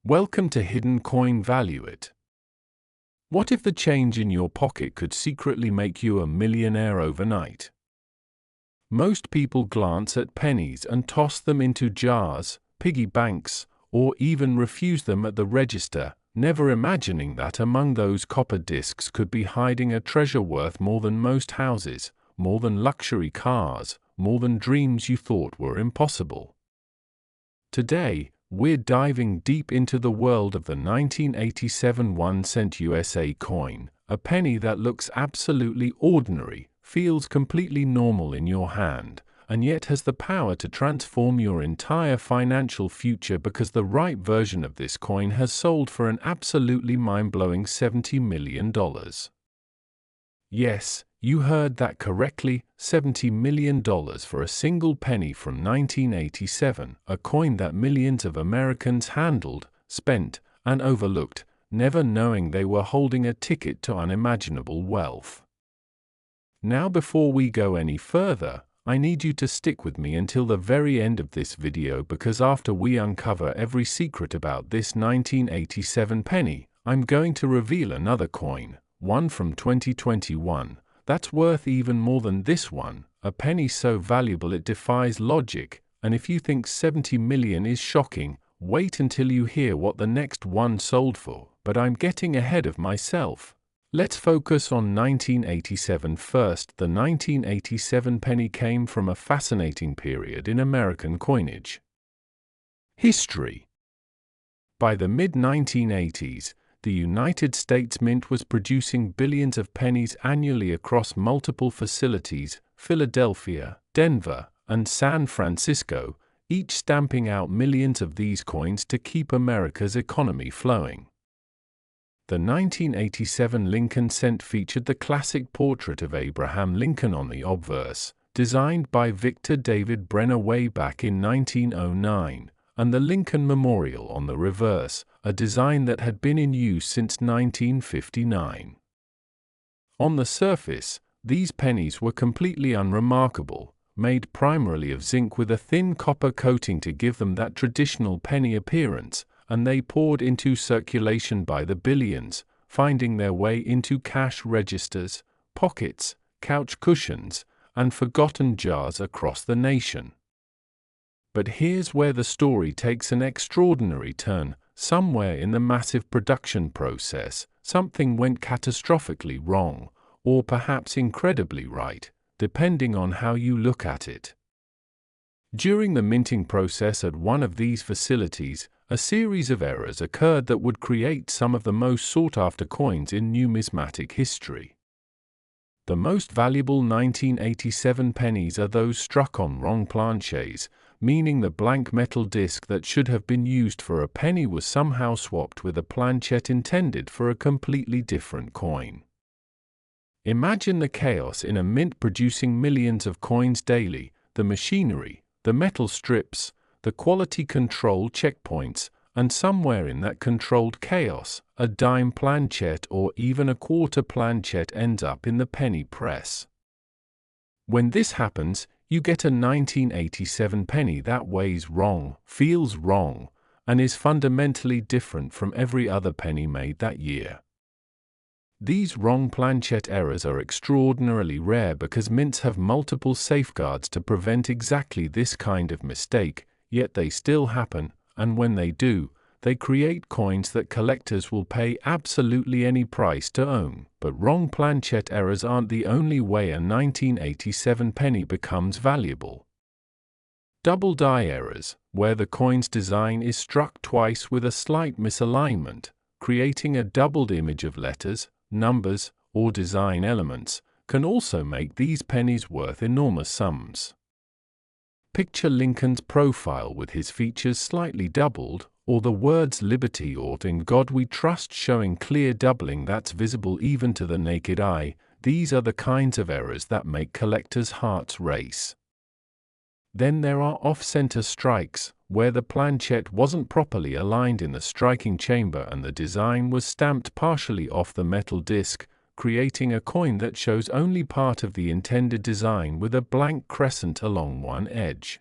Welcome to Hidden Coin Value It. What if the change in your pocket could secretly make you a millionaire overnight? Most people glance at pennies and toss them into jars, piggy banks, or even refuse them at the register, never imagining that among those copper discs could be hiding a treasure worth more than most houses, more than luxury cars, more than dreams you thought were impossible. Today, we're diving deep into the world of the 1987 1-cent USA coin, a penny that looks absolutely ordinary, feels completely normal in your hand, and yet has the power to transform your entire financial future because the right version of this coin has sold for an absolutely mind-blowing $70 million. Yes, you heard that correctly, $70 million for a single penny from 1987, a coin that millions of Americans handled, spent, and overlooked, never knowing they were holding a ticket to unimaginable wealth. Now, before we go any further, I need you to stick with me until the very end of this video, because after we uncover every secret about this 1987 penny, I'm going to reveal another coin, one from 2021, that's worth even more than this one, a penny so valuable it defies logic. And if you think 70 million is shocking, wait until you hear what the next one sold for. But I'm getting ahead of myself. Let's focus on 1987 first. The 1987 penny came from a fascinating period in American coinage history. By the mid-1980s, the United States Mint was producing billions of pennies annually across multiple facilities, Philadelphia, Denver, and San Francisco, each stamping out millions of these coins to keep America's economy flowing. The 1987 Lincoln cent featured the classic portrait of Abraham Lincoln on the obverse, designed by Victor David Brenner way back in 1909, and the Lincoln Memorial on the reverse, a design that had been in use since 1959. On the surface, these pennies were completely unremarkable, made primarily of zinc with a thin copper coating to give them that traditional penny appearance, and they poured into circulation by the billions, finding their way into cash registers, pockets, couch cushions, and forgotten jars across the nation. But here's where the story takes an extraordinary turn. Somewhere in the massive production process, something went catastrophically wrong, or perhaps incredibly right, depending on how you look at it. During the minting process at one of these facilities, a series of errors occurred that would create some of the most sought-after coins in numismatic history. The most valuable 1987 pennies are those struck on wrong planchets, meaning the blank metal disc that should have been used for a penny was somehow swapped with a planchet intended for a completely different coin. Imagine the chaos in a mint producing millions of coins daily, the machinery, the metal strips, the quality control checkpoints, and somewhere in that controlled chaos, a dime planchet or even a quarter planchet ends up in the penny press. When this happens, you get a 1987 penny that weighs wrong, feels wrong, and is fundamentally different from every other penny made that year. These wrong planchet errors are extraordinarily rare because mints have multiple safeguards to prevent exactly this kind of mistake, yet they still happen, and when they do, they create coins that collectors will pay absolutely any price to own. But wrong planchet errors aren't the only way a 1987 penny becomes valuable. Double die errors, where the coin's design is struck twice with a slight misalignment, creating a doubled image of letters, numbers, or design elements, can also make these pennies worth enormous sums. Picture Lincoln's profile with his features slightly doubled, or the words Liberty or In God We Trust showing clear doubling that's visible even to the naked eye. These are the kinds of errors that make collectors' hearts race. Then there are off-center strikes, where the planchet wasn't properly aligned in the striking chamber and the design was stamped partially off the metal disc, creating a coin that shows only part of the intended design with a blank crescent along one edge.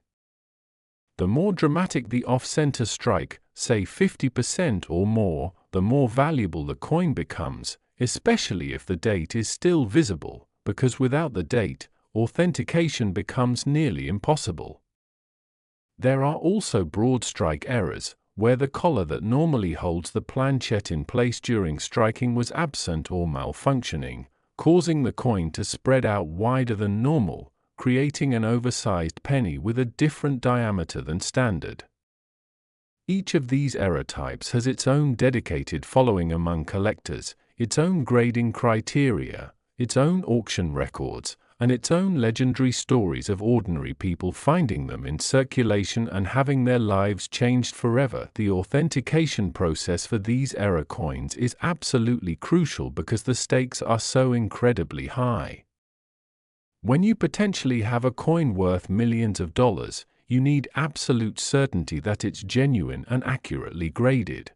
The more dramatic the off-center strike, say 50% or more, the more valuable the coin becomes, especially if the date is still visible, because without the date, authentication becomes nearly impossible. There are also broad strike errors, where the collar that normally holds the planchet in place during striking was absent or malfunctioning, causing the coin to spread out wider than normal, creating an oversized penny with a different diameter than standard. Each of these error types has its own dedicated following among collectors, its own grading criteria, its own auction records, and its own legendary stories of ordinary people finding them in circulation and having their lives changed forever. The authentication process for these error coins is absolutely crucial because the stakes are so incredibly high. When you potentially have a coin worth millions of dollars, you need absolute certainty that it's genuine and accurately graded.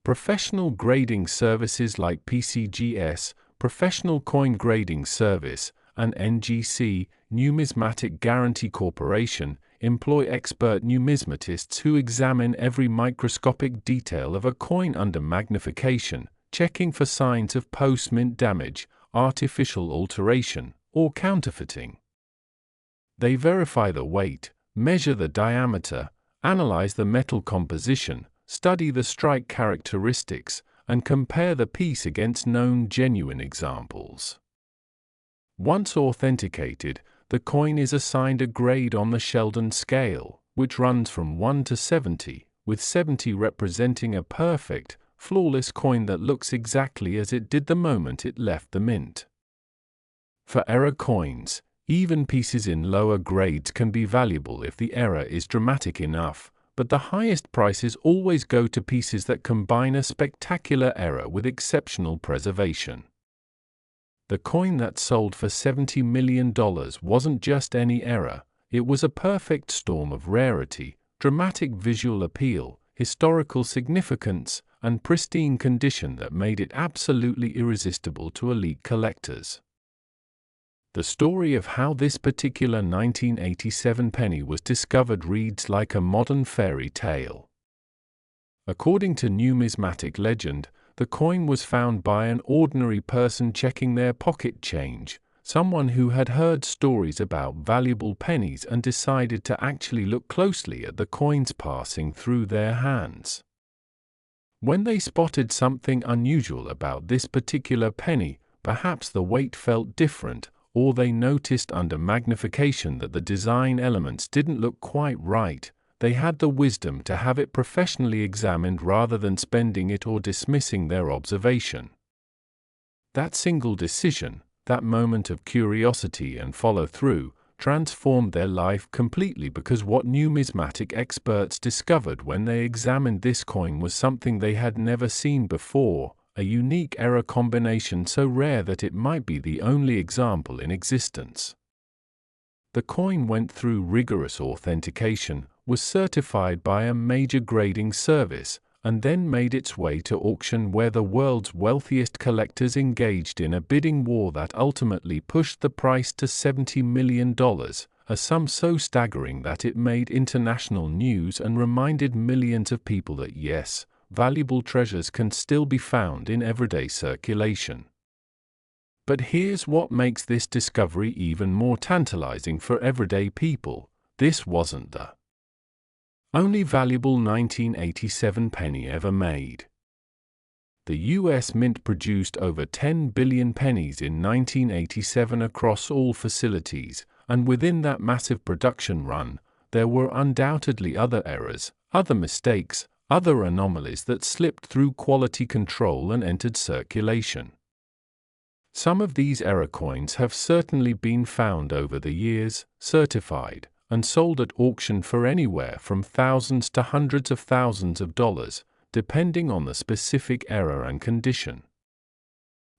Professional grading services like PCGS, Professional Coin Grading Service, and NGC, Numismatic Guarantee Corporation, employ expert numismatists who examine every microscopic detail of a coin under magnification, checking for signs of post-mint damage, artificial alteration, or counterfeiting. They verify the weight, measure the diameter, analyze the metal composition, study the strike characteristics, and compare the piece against known genuine examples. Once authenticated, the coin is assigned a grade on the Sheldon scale, which runs from 1 to 70, with 70 representing a perfect, flawless coin that looks exactly as it did the moment it left the mint. For error coins, even pieces in lower grades can be valuable if the error is dramatic enough, but the highest prices always go to pieces that combine a spectacular error with exceptional preservation. The coin that sold for $70 million wasn't just any error, it was a perfect storm of rarity, dramatic visual appeal, historical significance, and pristine condition that made it absolutely irresistible to elite collectors. The story of how this particular 1987 penny was discovered reads like a modern fairy tale. According to numismatic legend, the coin was found by an ordinary person checking their pocket change, someone who had heard stories about valuable pennies and decided to actually look closely at the coins passing through their hands. When they spotted something unusual about this particular penny, perhaps the weight felt different, or they noticed under magnification that the design elements didn't look quite right, they had the wisdom to have it professionally examined rather than spending it or dismissing their observation. That single decision, that moment of curiosity and follow-through, transformed their life completely because what numismatic experts discovered when they examined this coin was something they had never seen before, a unique error combination so rare that it might be the only example in existence. The coin went through rigorous authentication, was certified by a major grading service, and then made its way to auction where the world's wealthiest collectors engaged in a bidding war that ultimately pushed the price to $70 million, a sum so staggering that it made international news and reminded millions of people that yes, valuable treasures can still be found in everyday circulation. But here's what makes this discovery even more tantalizing for everyday people: this wasn't the only valuable 1987 penny ever made. The US Mint produced over 10 billion pennies in 1987 across all facilities, and within that massive production run, there were undoubtedly other errors, other mistakes, other anomalies that slipped through quality control and entered circulation. Some of these error coins have certainly been found over the years, certified, and sold at auction for anywhere from thousands to hundreds of thousands of dollars, depending on the specific error and condition.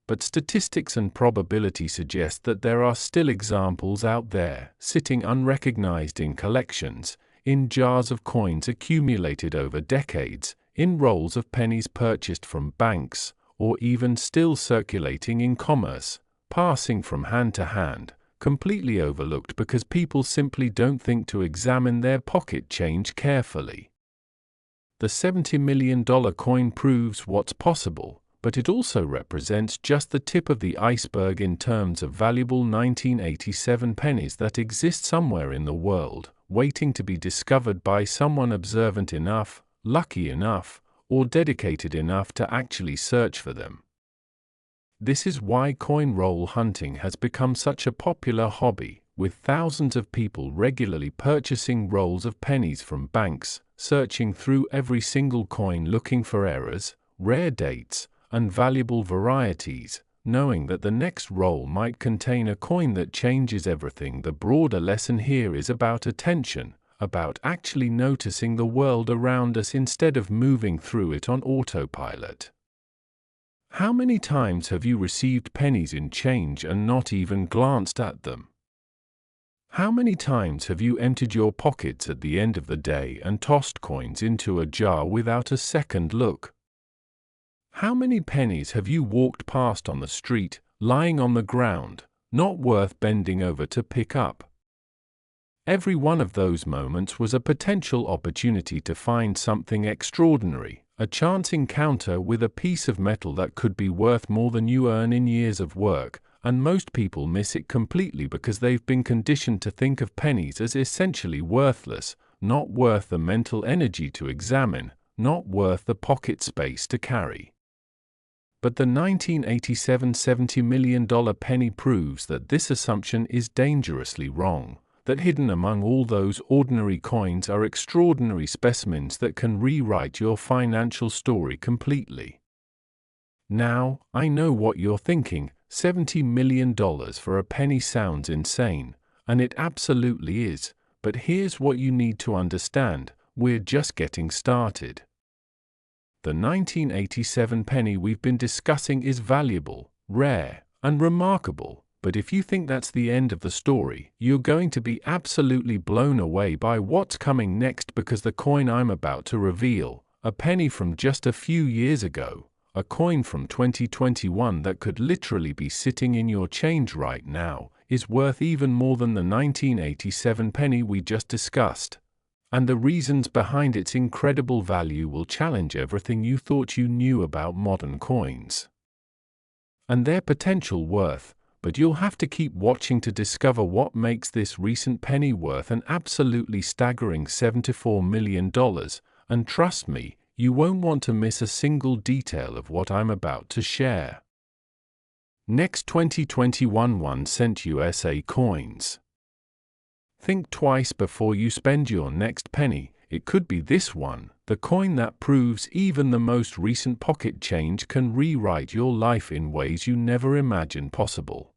But statistics and probability suggest that there are still examples out there, sitting unrecognized in collections, in jars of coins accumulated over decades, in rolls of pennies purchased from banks, or even still circulating in commerce, passing from hand to hand, completely overlooked because people simply don't think to examine their pocket change carefully. The $70 million coin proves what's possible, but it also represents just the tip of the iceberg in terms of valuable 1987 pennies that exist somewhere in the world, waiting to be discovered by someone observant enough, lucky enough, or dedicated enough to actually search for them. This is why coin roll hunting has become such a popular hobby, with thousands of people regularly purchasing rolls of pennies from banks, searching through every single coin looking for errors, rare dates, and valuable varieties, knowing that the next roll might contain a coin that changes everything. The broader lesson here is about attention, about actually noticing the world around us instead of moving through it on autopilot. How many times have you received pennies in change and not even glanced at them? How many times have you emptied your pockets at the end of the day and tossed coins into a jar without a second look? How many pennies have you walked past on the street, lying on the ground, not worth bending over to pick up? Every one of those moments was a potential opportunity to find something extraordinary, a chance encounter with a piece of metal that could be worth more than you earn in years of work, and most people miss it completely because they've been conditioned to think of pennies as essentially worthless, not worth the mental energy to examine, not worth the pocket space to carry. But the 1987 $70 million penny proves that this assumption is dangerously wrong, that hidden among all those ordinary coins are extraordinary specimens that can rewrite your financial story completely. Now, I know what you're thinking, $70 million for a penny sounds insane, and it absolutely is, but here's what you need to understand, we're just getting started. The 1987 penny we've been discussing is valuable, rare, and remarkable. But if you think that's the end of the story, you're going to be absolutely blown away by what's coming next, because the coin I'm about to reveal, a penny from just a few years ago, a coin from 2021 that could literally be sitting in your change right now, is worth even more than the 1987 penny we just discussed. And the reasons behind its incredible value will challenge everything you thought you knew about modern coins and their potential worth. But you'll have to keep watching to discover what makes this recent penny worth an absolutely staggering $74 million, and trust me, you won't want to miss a single detail of what I'm about to share. Next, 2021 1-cent USA coins. Think twice before you spend your next penny. It could be this one, the coin that proves even the most recent pocket change can rewrite your life in ways you never imagined possible.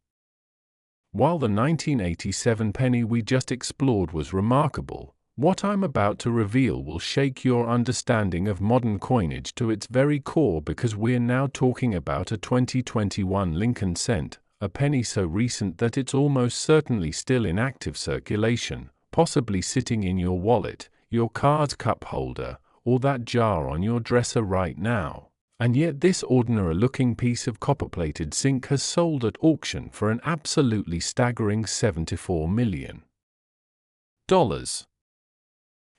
While the 1987 penny we just explored was remarkable, what I'm about to reveal will shake your understanding of modern coinage to its very core, because we're now talking about a 2021 Lincoln cent, a penny so recent that it's almost certainly still in active circulation, possibly sitting in your wallet, your card cup holder, or that jar on your dresser right now. And yet this ordinary-looking piece of copper-plated zinc has sold at auction for an absolutely staggering $74 million.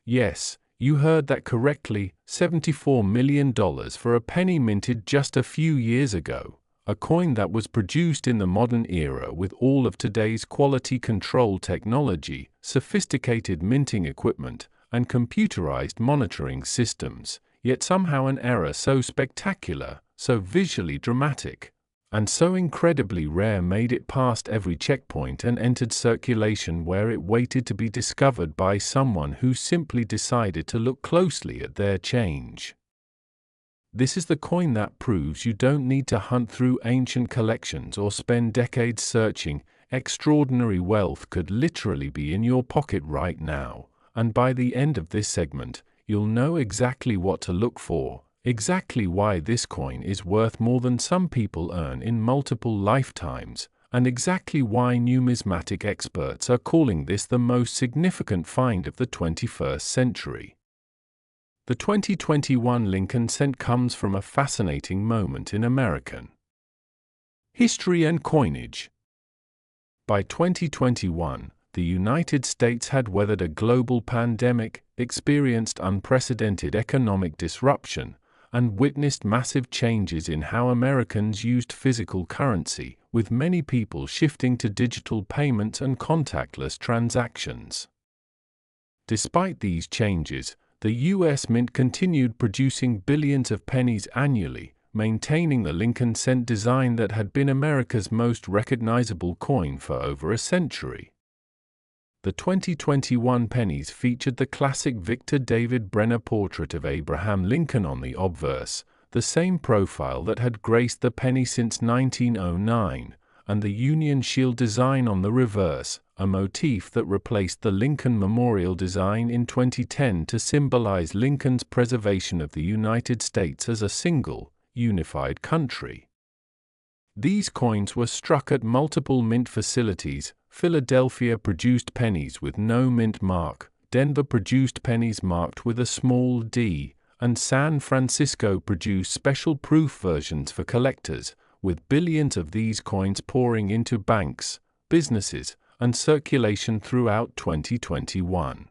Yes, you heard that correctly, $74 million for a penny minted just a few years ago, a coin that was produced in the modern era with all of today's quality control technology, sophisticated minting equipment, and computerized monitoring systems, yet somehow an error so spectacular, so visually dramatic, and so incredibly rare made it past every checkpoint and entered circulation, where it waited to be discovered by someone who simply decided to look closely at their change. This is the coin that proves you don't need to hunt through ancient collections or spend decades searching. Extraordinary wealth could literally be in your pocket right now, and by the end of this segment, you'll know exactly what to look for, exactly why this coin is worth more than some people earn in multiple lifetimes, and exactly why numismatic experts are calling this the most significant find of the 21st century. The 2021 Lincoln cent comes from a fascinating moment in American history and coinage. By 2021, the United States had weathered a global pandemic, experienced unprecedented economic disruption, and witnessed massive changes in how Americans used physical currency, with many people shifting to digital payments and contactless transactions. Despite these changes, the U.S. Mint continued producing billions of pennies annually, maintaining the Lincoln cent design that had been America's most recognizable coin for over a century. The 2021 pennies featured the classic Victor David Brenner portrait of Abraham Lincoln on the obverse, the same profile that had graced the penny since 1909, and the Union Shield design on the reverse, a motif that replaced the Lincoln Memorial design in 2010 to symbolize Lincoln's preservation of the United States as a single, unified country. These coins were struck at multiple mint facilities. Philadelphia produced pennies with no mint mark, Denver produced pennies marked with a small d, and San Francisco produced special proof versions for collectors, with billions of these coins pouring into banks, businesses, and circulation throughout 2021.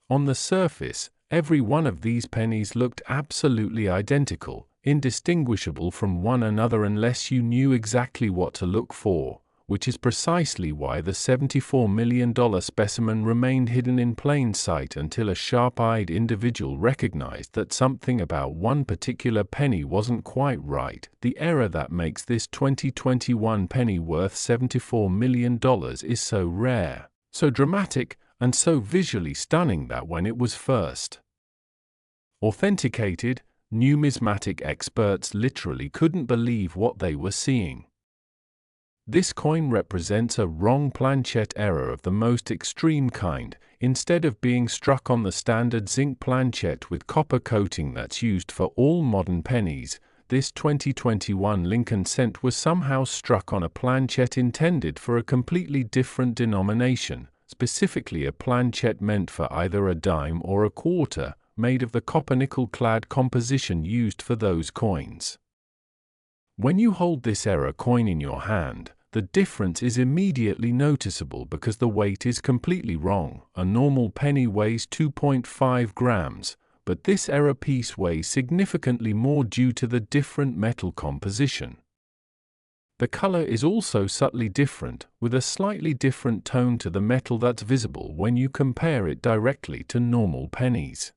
On the surface, every one of these pennies looked absolutely identical, indistinguishable from one another unless you knew exactly what to look for, which is precisely why the $74 million specimen remained hidden in plain sight until a sharp-eyed individual recognized that something about one particular penny wasn't quite right. The error that makes this 2021 penny worth $74 million is so rare, so dramatic, and so visually stunning that when it was first authenticated, numismatic experts literally couldn't believe what they were seeing. This coin represents a wrong planchet error of the most extreme kind. Instead of being struck on the standard zinc planchet with copper coating that's used for all modern pennies, this 2021 Lincoln cent was somehow struck on a planchet intended for a completely different denomination, specifically a planchet meant for either a dime or a quarter, made of the copper-nickel-clad composition used for those coins. When you hold this error coin in your hand, the difference is immediately noticeable because the weight is completely wrong. A normal penny weighs 2.5 grams, but this error piece weighs significantly more due to the different metal composition. The color is also subtly different, with a slightly different tone to the metal that's visible when you compare it directly to normal pennies.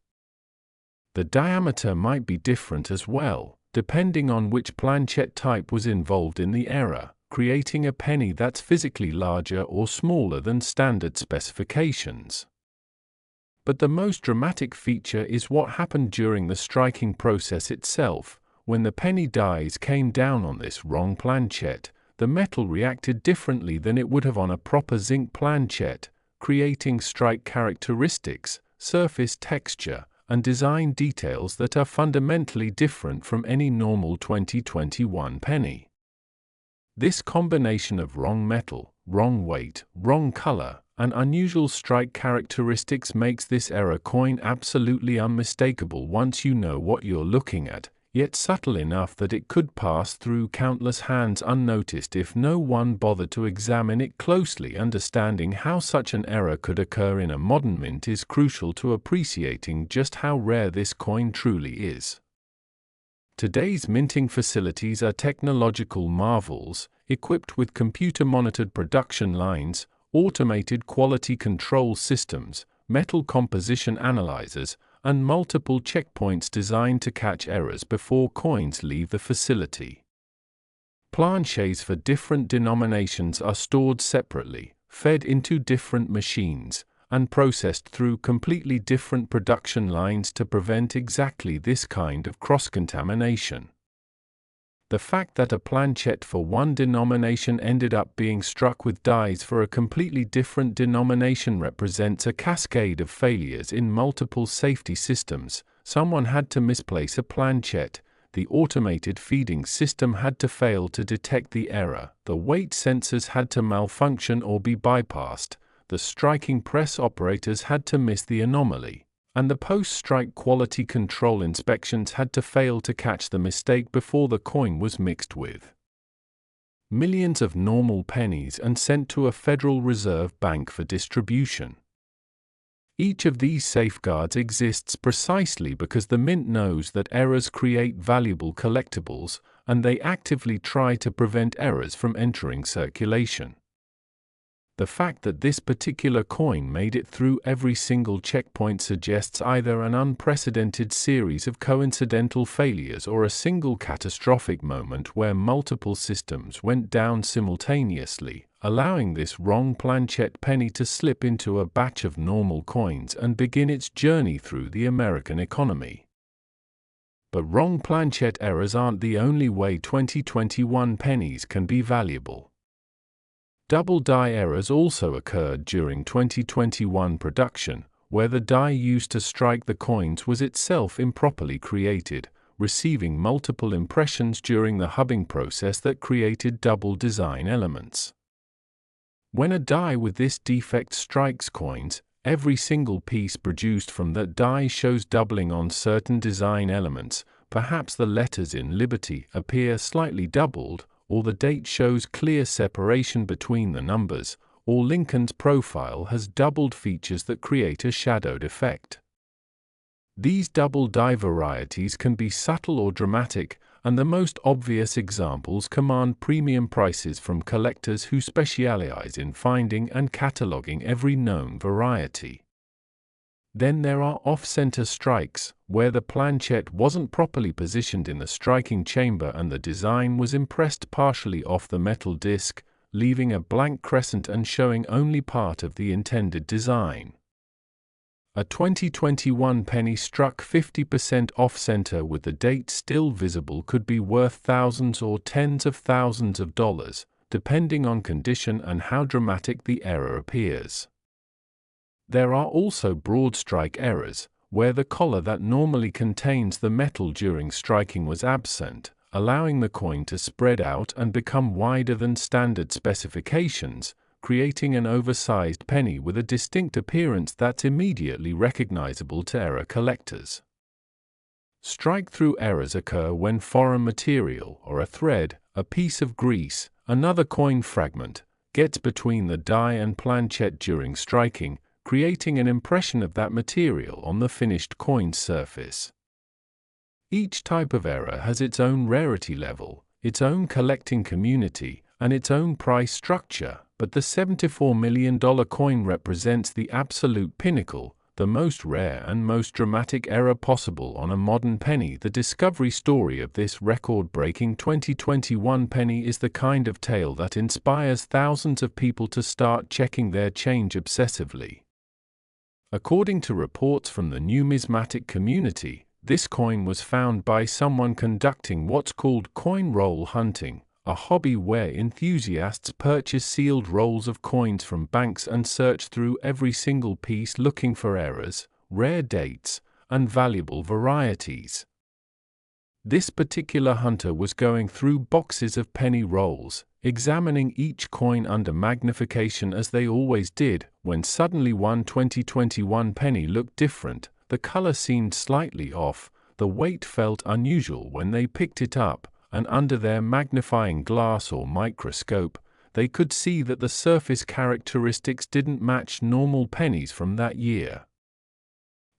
The diameter might be different as well, depending on which planchet type was involved in the error, creating a penny that's physically larger or smaller than standard specifications. But the most dramatic feature is what happened during the striking process itself. When the penny dies came down on this wrong planchet, the metal reacted differently than it would have on a proper zinc planchet, creating strike characteristics, surface texture, and design details that are fundamentally different from any normal 2021 penny. This combination of wrong metal, wrong weight, wrong color, and unusual strike characteristics makes this error coin absolutely unmistakable once you know what you're looking at, yet subtle enough that it could pass through countless hands unnoticed if no one bothered to examine it closely. Understanding how such an error could occur in a modern mint is crucial to appreciating just how rare this coin truly is. Today's minting facilities are technological marvels, equipped with computer-monitored production lines, automated quality control systems, metal composition analyzers, and multiple checkpoints designed to catch errors before coins leave the facility. Planchets for different denominations are stored separately, fed into different machines, and processed through completely different production lines to prevent exactly this kind of cross-contamination. The fact that a planchet for one denomination ended up being struck with dies for a completely different denomination represents a cascade of failures in multiple safety systems. Someone had to misplace a planchet, the automated feeding system had to fail to detect the error, the weight sensors had to malfunction or be bypassed, the striking press operators had to miss the anomaly, and the post-strike quality control inspections had to fail to catch the mistake before the coin was mixed with. millions of normal pennies and sent to a Federal Reserve Bank for distribution. Each of these safeguards exists precisely because the mint knows that errors create valuable collectibles, and they actively try to prevent errors from entering circulation. The fact that this particular coin made it through every single checkpoint suggests either an unprecedented series of coincidental failures or a single catastrophic moment where multiple systems went down simultaneously, allowing this wrong planchet penny to slip into a batch of normal coins and begin its journey through the American economy. But wrong planchet errors aren't the only way 2021 pennies can be valuable. Double die errors also occurred during 2021 production, where the die used to strike the coins was itself improperly created, receiving multiple impressions during the hubbing process that created double design elements. When a die with this defect strikes coins, every single piece produced from that die shows doubling on certain design elements. Perhaps the letters in Liberty appear slightly doubled, or the date shows clear separation between the numbers, or Lincoln's profile has doubled features that create a shadowed effect. These double die varieties can be subtle or dramatic, and the most obvious examples command premium prices from collectors who specialize in finding and cataloging every known variety. Then there are off-center strikes, where the planchet wasn't properly positioned in the striking chamber and the design was impressed partially off the metal disc, leaving a blank crescent and showing only part of the intended design. A 2021 penny struck 50% off-center with the date still visible could be worth thousands or tens of thousands of dollars, depending on condition and how dramatic the error appears. There are also broad strike errors, where the collar that normally contains the metal during striking was absent, allowing the coin to spread out and become wider than standard specifications, creating an oversized penny with a distinct appearance that's immediately recognizable to error collectors. Strike-through errors occur when foreign material, or a thread, a piece of grease, another coin fragment, gets between the die and planchet during striking, creating an impression of that material on the finished coin's surface. Each type of error has its own rarity level, its own collecting community, and its own price structure, but the $74 million coin represents the absolute pinnacle, the most rare and most dramatic error possible on a modern penny. The discovery story of this record-breaking 2021 penny is the kind of tale that inspires thousands of people to start checking their change obsessively. According to reports from the numismatic community, this coin was found by someone conducting what's called coin roll hunting, a hobby where enthusiasts purchase sealed rolls of coins from banks and search through every single piece looking for errors, rare dates, and valuable varieties. This particular hunter was going through boxes of penny rolls, examining each coin under magnification as they always did, when suddenly one 2021 penny looked different, the color seemed slightly off, the weight felt unusual when they picked it up, and under their magnifying glass or microscope, they could see that the surface characteristics didn't match normal pennies from that year.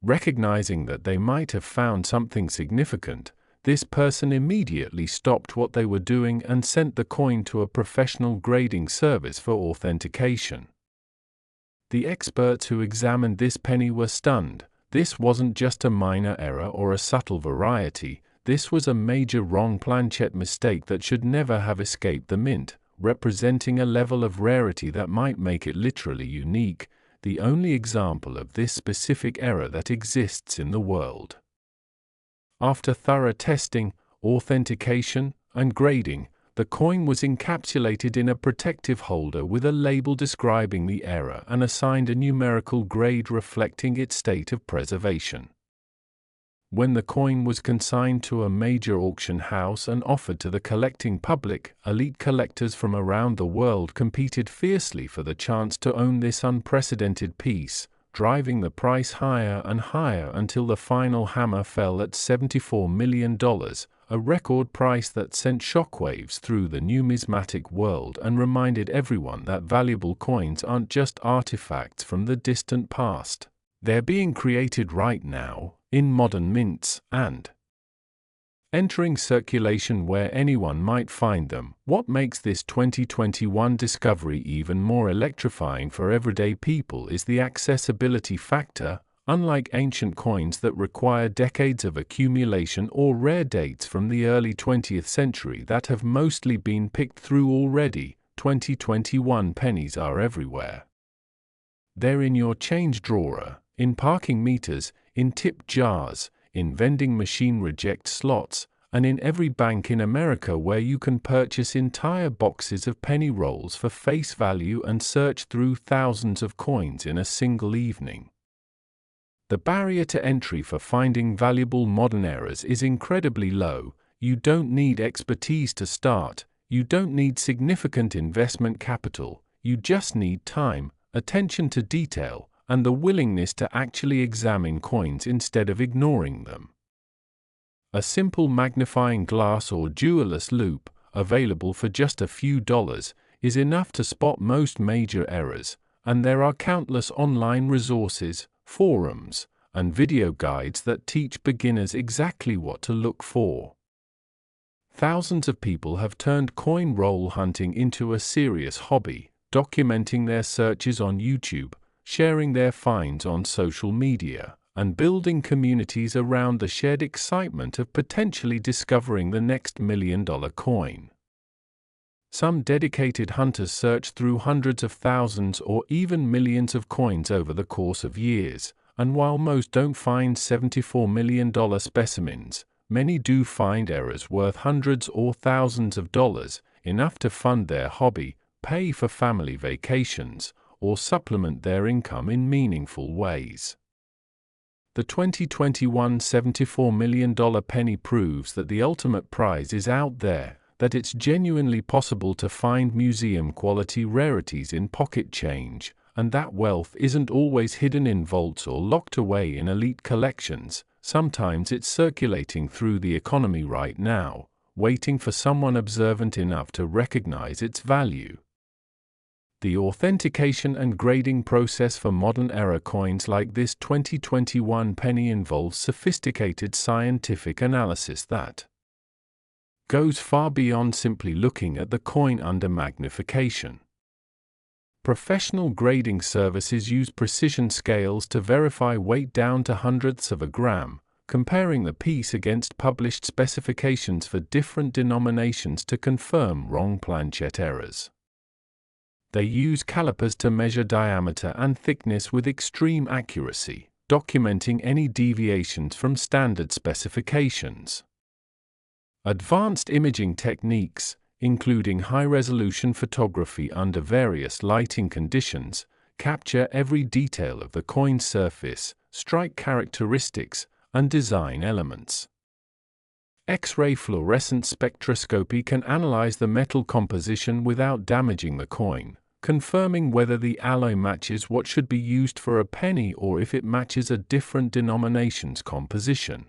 Recognizing that they might have found something significant, this person immediately stopped what they were doing and sent the coin to a professional grading service for authentication. The experts who examined this penny were stunned. This wasn't just a minor error or a subtle variety, this was a major wrong planchet mistake that should never have escaped the mint, representing a level of rarity that might make it literally unique, the only example of this specific error that exists in the world. After thorough testing, authentication, and grading, the coin was encapsulated in a protective holder with a label describing the error and assigned a numerical grade reflecting its state of preservation. When the coin was consigned to a major auction house and offered to the collecting public, elite collectors from around the world competed fiercely for the chance to own this unprecedented piece, driving the price higher and higher until the final hammer fell at $74 million, a record price that sent shockwaves through the numismatic world and reminded everyone that valuable coins aren't just artifacts from the distant past. They're being created right now, in modern mints, and entering circulation where anyone might find them. What makes this 2021 discovery even more electrifying for everyday people is the accessibility factor. Unlike ancient coins that require decades of accumulation or rare dates from the early 20th century that have mostly been picked through already, 2021 pennies are everywhere. They're in your change drawer, in parking meters, in tip jars, in vending machine reject slots, and in every bank in America where you can purchase entire boxes of penny rolls for face value and search through thousands of coins in a single evening. The barrier to entry for finding valuable modern eras is incredibly low. You don't need expertise to start, you don't need significant investment capital, you just need time, attention to detail, and the willingness to actually examine coins instead of ignoring them. A simple magnifying glass or jeweller's loupe, available for just a few dollars, is enough to spot most major errors, and there are countless online resources, forums, and video guides that teach beginners exactly what to look for. Thousands of people have turned coin roll hunting into a serious hobby, documenting their searches on YouTube, sharing their finds on social media, and building communities around the shared excitement of potentially discovering the next million-dollar coin. Some dedicated hunters search through hundreds of thousands or even millions of coins over the course of years, and while most don't find $74 million specimens, many do find errors worth hundreds or thousands of dollars, enough to fund their hobby, pay for family vacations, or supplement their income in meaningful ways. The 2021 $74 million penny proves that the ultimate prize is out there, that it's genuinely possible to find museum-quality rarities in pocket change, and that wealth isn't always hidden in vaults or locked away in elite collections. Sometimes it's circulating through the economy right now, waiting for someone observant enough to recognize its value. The authentication and grading process for modern-era coins like this 2021 penny involves sophisticated scientific analysis that goes far beyond simply looking at the coin under magnification. Professional grading services use precision scales to verify weight down to hundredths of a gram, comparing the piece against published specifications for different denominations to confirm wrong planchet errors. They use calipers to measure diameter and thickness with extreme accuracy, documenting any deviations from standard specifications. Advanced imaging techniques, including high-resolution photography under various lighting conditions, capture every detail of the coin's surface, strike characteristics, and design elements. X-ray fluorescent spectroscopy can analyze the metal composition without damaging the coin, confirming whether the alloy matches what should be used for a penny or if it matches a different denomination's composition.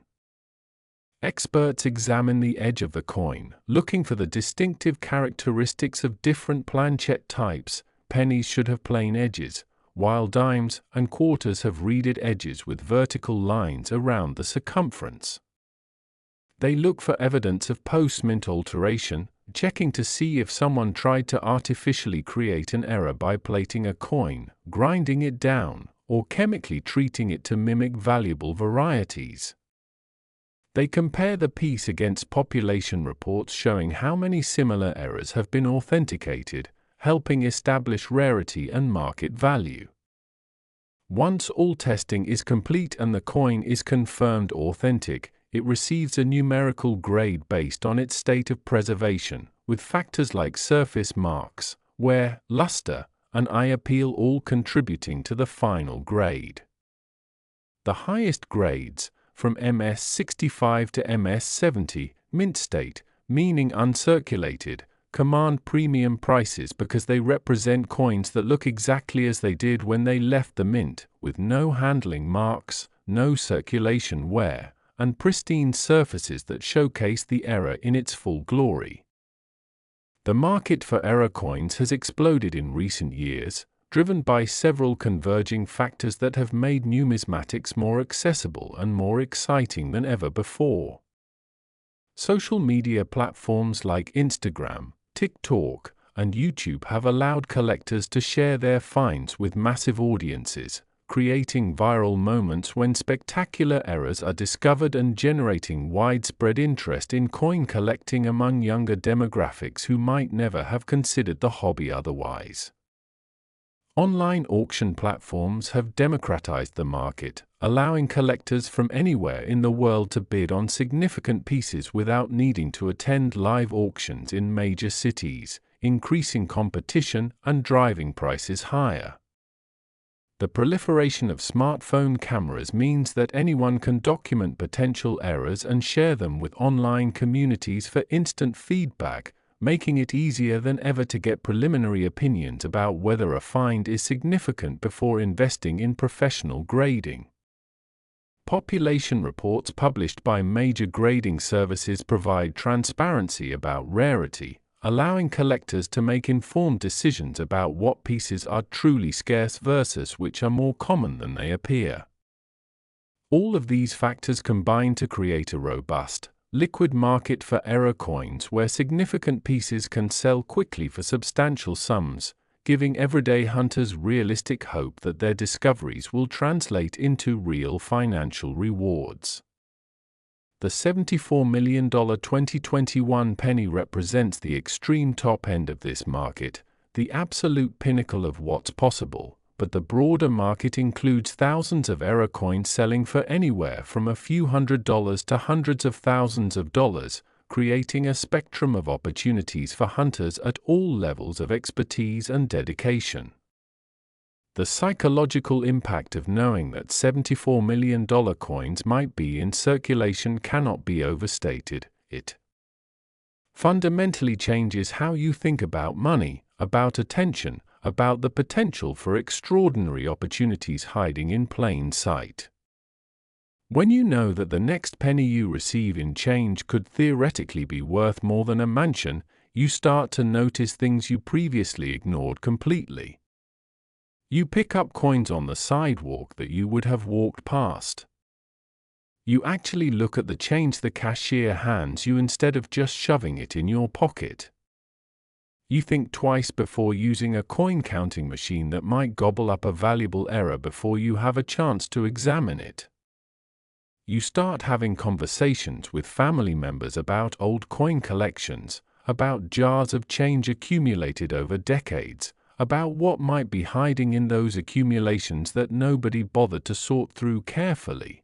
Experts examine the edge of the coin, looking for the distinctive characteristics of different planchet types. Pennies should have plain edges, while dimes and quarters have reeded edges with vertical lines around the circumference. They look for evidence of post-mint alteration, checking to see if someone tried to artificially create an error by plating a coin, grinding it down, or chemically treating it to mimic valuable varieties. They compare the piece against population reports showing how many similar errors have been authenticated, helping establish rarity and market value. Once all testing is complete and the coin is confirmed authentic, it receives a numerical grade based on its state of preservation, with factors like surface marks, wear, luster, and eye appeal all contributing to the final grade. The highest grades, from MS65 to MS70, mint state, meaning uncirculated, command premium prices because they represent coins that look exactly as they did when they left the mint, with no handling marks, no circulation wear, and pristine surfaces that showcase the error in its full glory. The market for error coins has exploded in recent years, driven by several converging factors that have made numismatics more accessible and more exciting than ever before. Social media platforms like Instagram, TikTok, and YouTube have allowed collectors to share their finds with massive audiences, creating viral moments when spectacular errors are discovered and generating widespread interest in coin collecting among younger demographics who might never have considered the hobby otherwise. Online auction platforms have democratized the market, allowing collectors from anywhere in the world to bid on significant pieces without needing to attend live auctions in major cities, increasing competition and driving prices higher. The proliferation of smartphone cameras means that anyone can document potential errors and share them with online communities for instant feedback, making it easier than ever to get preliminary opinions about whether a find is significant before investing in professional grading. Population reports published by major grading services provide transparency about rarity, allowing collectors to make informed decisions about what pieces are truly scarce versus which are more common than they appear. All of these factors combine to create a robust, liquid market for error coins where significant pieces can sell quickly for substantial sums, giving everyday hunters realistic hope that their discoveries will translate into real financial rewards. The $74 million 2021 penny represents the extreme top end of this market, the absolute pinnacle of what's possible, but the broader market includes thousands of error coins selling for anywhere from a few $100s to hundreds of thousands of dollars, creating a spectrum of opportunities for hunters at all levels of expertise and dedication. The psychological impact of knowing that $74 million coins might be in circulation cannot be overstated. It fundamentally changes how you think about money, about attention, about the potential for extraordinary opportunities hiding in plain sight. When you know that the next penny you receive in change could theoretically be worth more than a mansion, you start to notice things you previously ignored completely. You pick up coins on the sidewalk that you would have walked past. You actually look at the change the cashier hands you instead of just shoving it in your pocket. You think twice before using a coin counting machine that might gobble up a valuable error before you have a chance to examine it. You start having conversations with family members about old coin collections, about jars of change accumulated over decades, about what might be hiding in those accumulations that nobody bothered to sort through carefully.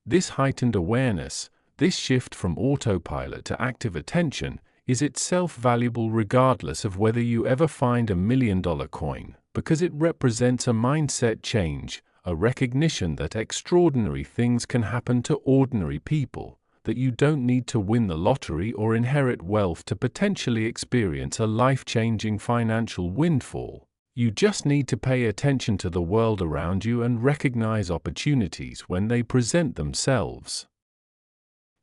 This heightened awareness, this shift from autopilot to active attention, is itself valuable regardless of whether you ever find $1 million coin, because it represents a mindset change, a recognition that extraordinary things can happen to ordinary people, that you don't need to win the lottery or inherit wealth to potentially experience a life-changing financial windfall. You just need to pay attention to the world around you and recognize opportunities when they present themselves.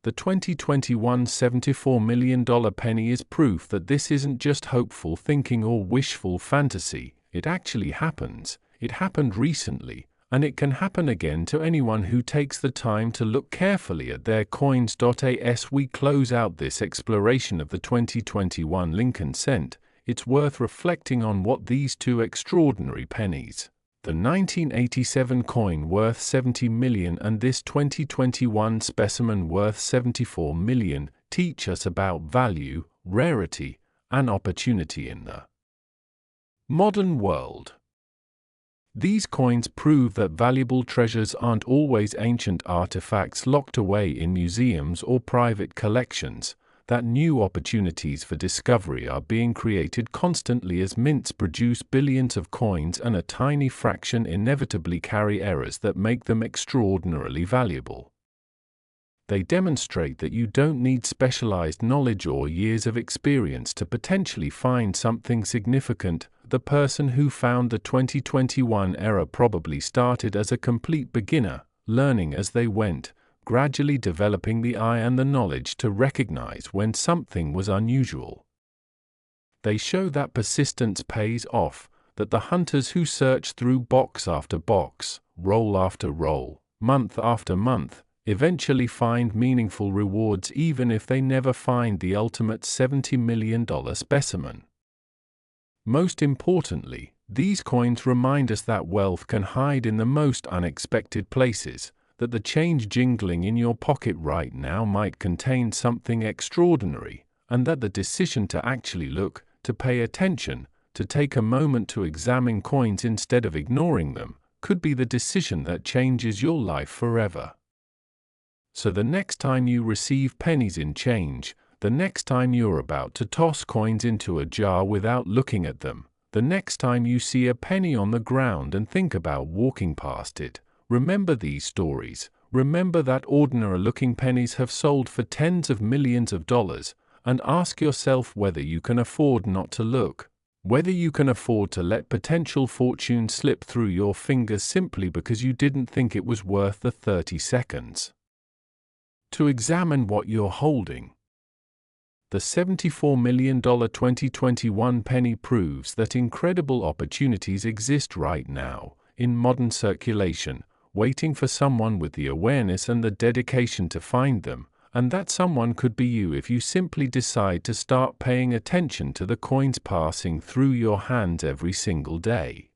The 2021 $74 million penny is proof that this isn't just hopeful thinking or wishful fantasy. It actually happens. It happened recently, and it can happen again to anyone who takes the time to look carefully at their coins. As we close out this exploration of the 2021 Lincoln cent, it's worth reflecting on what these two extraordinary pennies, the 1987 coin worth $70 million and this 2021 specimen worth $74 million, teach us about value, rarity, and opportunity in the modern world. These coins prove that valuable treasures aren't always ancient artifacts locked away in museums or private collections, that new opportunities for discovery are being created constantly as mints produce billions of coins and a tiny fraction inevitably carry errors that make them extraordinarily valuable. They demonstrate that you don't need specialized knowledge or years of experience to potentially find something significant. The person who found the 2021 error probably started as a complete beginner, learning as they went, gradually developing the eye and the knowledge to recognize when something was unusual. They show that persistence pays off, that the hunters who search through box after box, roll after roll, month after month, eventually find meaningful rewards even if they never find the ultimate $70 million specimen. Most importantly, these coins remind us that wealth can hide in the most unexpected places, that the change jingling in your pocket right now might contain something extraordinary, and that the decision to actually look, to pay attention, to take a moment to examine coins instead of ignoring them, could be the decision that changes your life forever. So the next time you receive pennies in change, the next time you're about to toss coins into a jar without looking at them, the next time you see a penny on the ground and think about walking past it, remember these stories. Remember that ordinary-looking pennies have sold for tens of millions of dollars, and ask yourself whether you can afford not to look, whether you can afford to let potential fortune slip through your fingers simply because you didn't think it was worth the 30 seconds to examine what you're holding. The $74 million 2021 penny proves that incredible opportunities exist right now, in modern circulation, waiting for someone with the awareness and the dedication to find them, and that someone could be you if you simply decide to start paying attention to the coins passing through your hands every single day.